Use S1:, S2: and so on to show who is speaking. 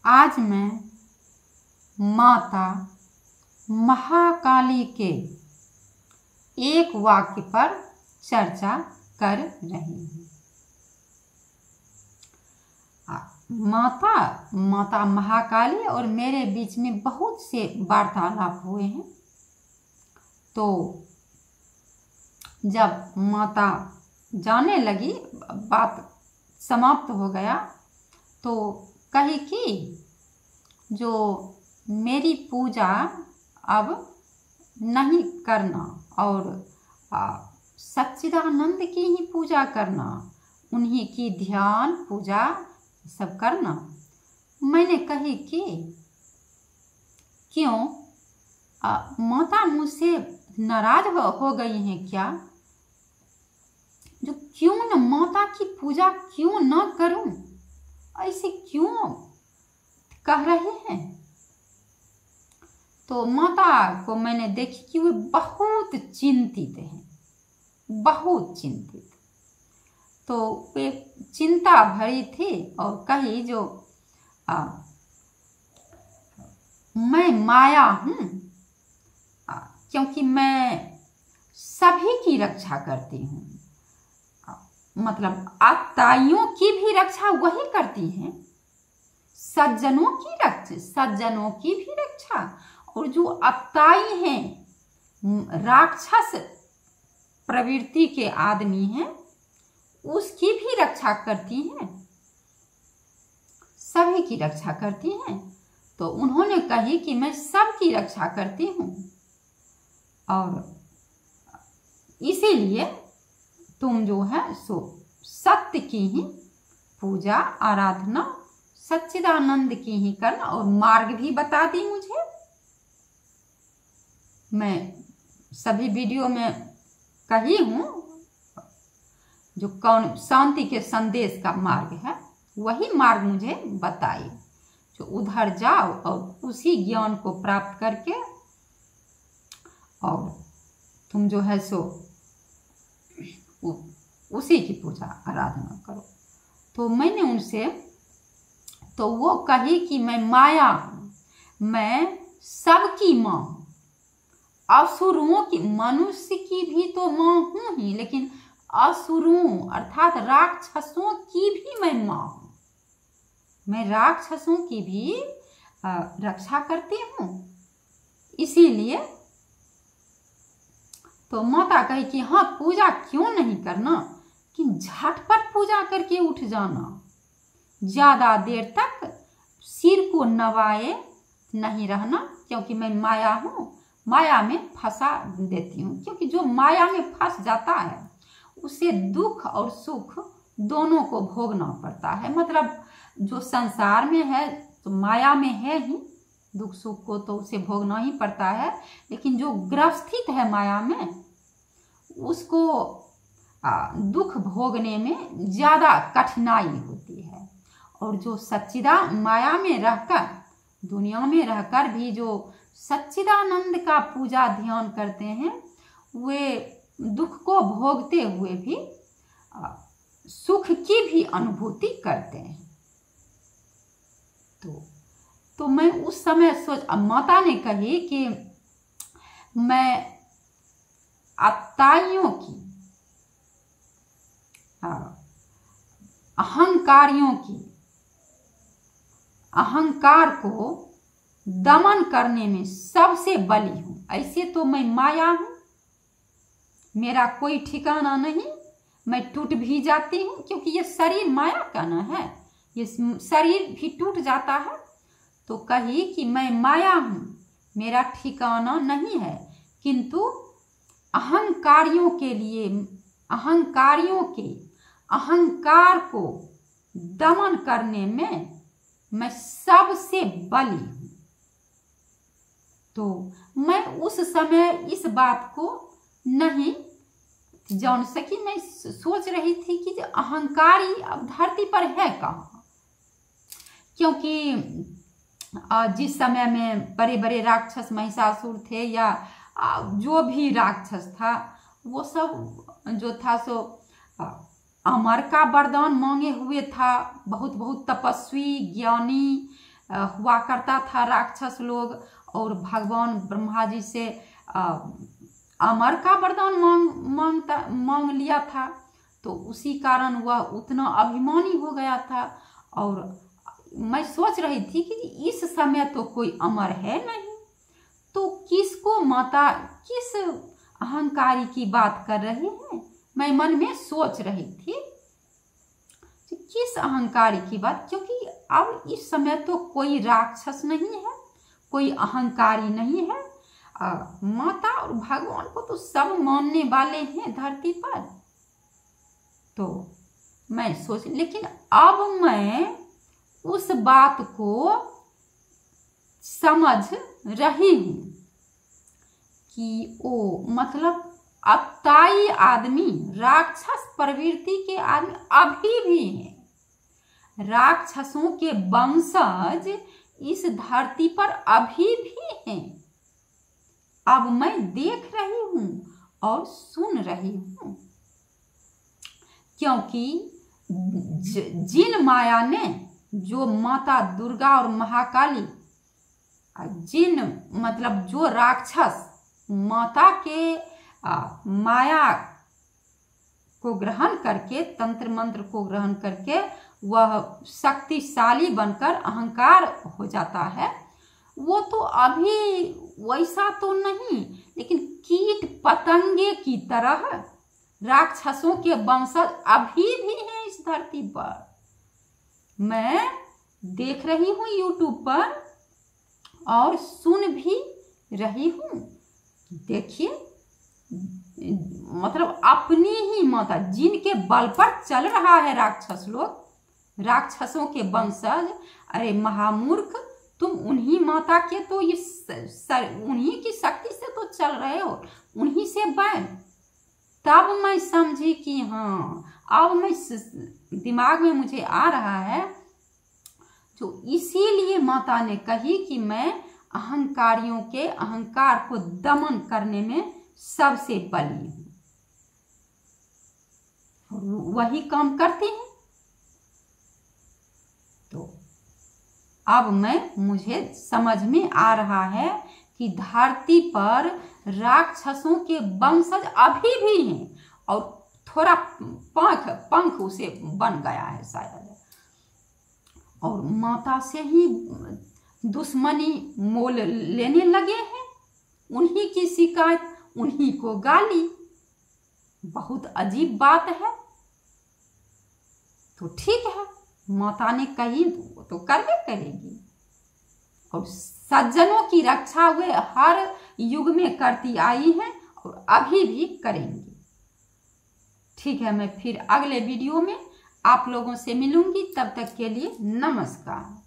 S1: आज मैं माता महाकाली के एक वाक्य पर चर्चा कर रही हूँ। माता महाकाली और मेरे बीच में बहुत से वार्तालाप हुए हैं। तो जब माता जाने लगी, बात समाप्त हो गया, तो कही कि जो मेरी पूजा अब नहीं करना और सच्चिदानंद की ही पूजा करना, उन्हीं की ध्यान पूजा सब करना। मैंने कही कि क्यों माता मुझसे नाराज हो गई हैं क्या? जो क्यों न माता की पूजा क्यों न करूं, ऐसे क्यों कह रहे हैं? तो माता को मैंने देखी कि वे बहुत चिंतित हैं, बहुत चिंतित। तो वे चिंता भरी थी और कही जो मैं माया हूँ, क्योंकि मैं सभी की रक्षा करती हूँ। मतलब आत्ताइयों की भी रक्षा वही करती हैं, सज्जनों की भी रक्षा। और जो अत्ताई हैं, राक्षस प्रवृत्ति के आदमी हैं, उसकी भी रक्षा करती हैं, सभी की रक्षा करती हैं। तो उन्होंने कही कि मैं सबकी रक्षा करती हूँ और इसीलिए तुम जो है सो सत्य की ही पूजा आराधना, सच्चिदानंद की ही करना। और मार्ग भी बता दी मुझे। मैं सभी वीडियो में कही हूँ, जो कौन शांति के संदेश का मार्ग है, वही मार्ग मुझे बताई। जो उधर जाओ और उसी ज्ञान को प्राप्त करके और तुम जो है सो उसी की पूजा आराधना करो। तो मैंने उनसे, तो वो कही कि मैं माया हूँ, मैं सबकी माँ हूँ, असुरों की, मनुष्य की भी तो माँ हूँ ही, लेकिन असुरों अर्थात राक्षसों की भी मैं माँ हूँ। मैं राक्षसों की भी रक्षा करती हूँ। इसीलिए तो माता कही कि हाँ, पूजा क्यों नहीं करना, कि झटपट पूजा करके उठ जाना, ज्यादा देर तक सिर को नवाए नहीं रहना, क्योंकि मैं माया हूँ, माया में फंसा देती हूँ। क्योंकि जो माया में फंस जाता है उसे दुख और सुख दोनों को भोगना पड़ता है। मतलब जो संसार में है तो माया में है ही, दुख सुख को तो उसे भोगना ही पड़ता है। लेकिन जो ग्रस्थित है माया में, उसको दुख भोगने में ज्यादा कठिनाई होती है। और जो माया में रहकर, दुनिया में रहकर भी जो सच्चिदानंद का पूजा ध्यान करते हैं, वे दुख को भोगते हुए भी सुख की भी अनुभूति करते हैं। तो मैं उस समय माता ने कही कि मैं अत्ताइयों की, अहंकारियों की, अहंकार को दमन करने में सबसे बली हूँ। ऐसे तो मैं माया हूँ, मेरा कोई ठिकाना नहीं, मैं टूट भी जाती हूँ, क्योंकि ये शरीर माया का न है, ये शरीर भी टूट जाता है। तो कही कि मैं माया हूँ, मेरा ठिकाना नहीं है, किंतु अहंकारियों के लिए, अहंकारियों के अहंकार को दमन करने में मैं सबसे बली हूँ। तो मैं उस समय इस बात को नहीं जान सकी। मैं सोच रही थी कि अहंकारी अब धरती पर है कहाँ, क्योंकि जिस समय में बड़े बड़े राक्षस महिषासुर थे या जो भी राक्षस था, वो सब जो था सो अमर का वरदान मांगे हुए था। बहुत बहुत तपस्वी ज्ञानी हुआ करता था राक्षस लोग, और भगवान ब्रह्मा जी से अमर का वरदान मांग लिया था। तो उसी कारण वह उतना अभिमानी हो गया था। और मैं सोच रही थी कि इस समय तो कोई अमर है नहीं, तो किसको माता किस अहंकारी की बात कर रही है। मैं मन में सोच रही थी किस अहंकारी की बात, क्योंकि अब इस समय तो कोई राक्षस नहीं है, कोई अहंकारी नहीं है। माता और भगवान को तो सब मानने वाले हैं धरती पर। तो मैं सोच, लेकिन अब मैं उस बात को समझ रही हूं कि ओ मतलब अताई आदमी, राक्षस प्रवृत्ति के आदमी अभी भी हैं। राक्षसों के वंशज इस धरती पर अभी भी हैं। अब मैं देख रही हूं और सुन रही हूं, क्योंकि जिन माया ने, जो माता दुर्गा और महाकाली, जिन मतलब जो राक्षस माता के माया को ग्रहण करके, तंत्र मंत्र को ग्रहण करके वह शक्तिशाली बनकर अहंकार हो जाता है, वो तो अभी वैसा तो नहीं, लेकिन कीट पतंगे की तरह राक्षसों के वंशज अभी भी हैं इस धरती पर। मैं देख रही हूं यूट्यूब पर और सुन भी रही हूं। देखिए, मतलब अपनी ही माता, जिनके बल पर चल रहा है राक्षस लोग, राक्षसों के वंशज, अरे महामूर्ख, तुम उन्हीं माता के तो उन्हीं की शक्ति से तो चल रहे हो, उन्हीं से बैन। तब मैं समझी कि हाँ, अब मैं दिमाग में मुझे आ रहा है, जो इसीलिए माता ने कही कि मैं अहंकारियों के अहंकार को दमन करने में सबसे बली हूं। वही काम करते हैं। तो अब मुझे समझ में आ रहा है कि धरती पर राक्षसों के वंशज अभी भी हैं, और थोड़ा पंख उसे बन गया है शायद, और माता से ही दुश्मनी मोल लेने लगे हैं। उन्हीं की शिकायत, उन्हीं को गाली। बहुत अजीब बात है। तो ठीक है, माता ने कही तो करवे करेगी, और सज्जनों की रक्षा वे हर युग में करती आई हैं और अभी भी करेंगी। ठीक है, मैं फिर अगले वीडियो में आप लोगों से मिलूंगी। तब तक के लिए नमस्कार।